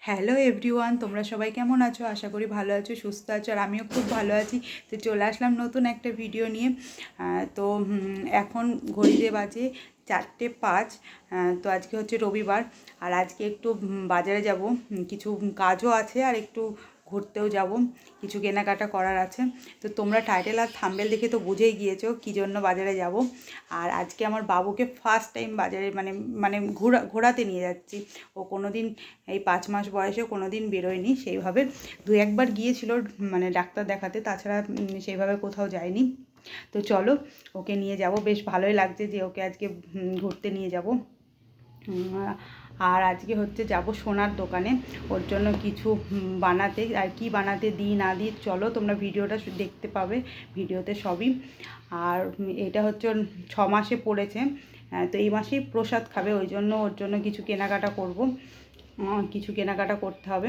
Hello everyone, তোমরা সবাই কেমন আছো? আশা করি ভালো আছো, সুস্থ আছো, আর আমিও খুব ভালো আছি। তো চলে আসলাম নতুন একটা ভিডিও নিয়ে। এখন ঘড়িতে বাজে 4:05। তো আজকে হচ্ছে রবিবার, আর আজকে একটু বাজারে যাব, কিছু কাজও আছে আর একটু ঘুরতেও যাব, কিছু কেনাকাটা করার আছে। তো তোমরা টাইটেল আর থাম্বেল দেখে তো বুঝেই গিয়েছো কী জন্য বাজারে যাব। আর আজকে আমার বাবুকে ফার্স্ট টাইম বাজারে মানে মানে ঘোরাতে নিয়ে যাচ্ছি। ও কোনো দিন এই 5 মাস বয়সে কোনো দিন বেরোয়নি সেইভাবে। দু একবার গিয়েছিল মানে ডাক্তার দেখাতে, তাছাড়া সেইভাবে কোথাও যায়নি। তো চলো ওকে নিয়ে যাব, বেশ ভালোই লাগছে যে ওকে আজকে ঘুরতে নিয়ে যাব। আর আজকে হচ্ছে যাব সোনার দোকানে, ওর জন্য কিছু বানাতে, আর কি বানাতে দিই না দিই চলো তোমরা ভিডিওটা দেখতে পাবে, ভিডিওতে সবই। আর এটা হচ্ছে 6 মাসে পড়েছে, তো এই মাসেই প্রসাদ খাবে, ওই জন্য ওর জন্য কিছু কেনাকাটা করব, কিছু কেনাকাটা করতে হবে।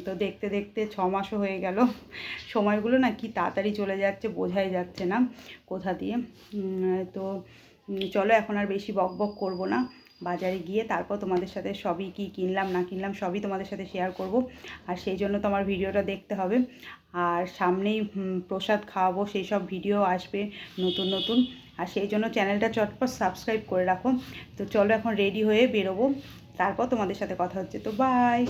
তো দেখতে দেখতে 6 মাসও হয়ে গেল। সময়গুলো না কি তাড়াতাড়ি চলে যাচ্ছে, বোঝাই যাচ্ছে না কোথা দিয়ে। তো চলো এখন আর বেশি বক বক করবো না, বাজারে গিয়ে তারপর তোমাদের সাথে সবই কি কিনলাম না কিনলাম সবই তোমাদের সাথে শেয়ার করব। আর সেই জন্য তো আমার ভিডিওটা দেখতে হবে। আর সামনেই প্রসাদ খাওয়াবো, সেই সব ভিডিও আসবে নতুন নতুন, আর সেই জন্য চ্যানেলটা চটপট সাবস্ক্রাইব করে রাখো। তো চলো এখন রেডি হয়ে বেরোবো, তারপর তোমাদের সাথে কথা হচ্ছে। তো বাই।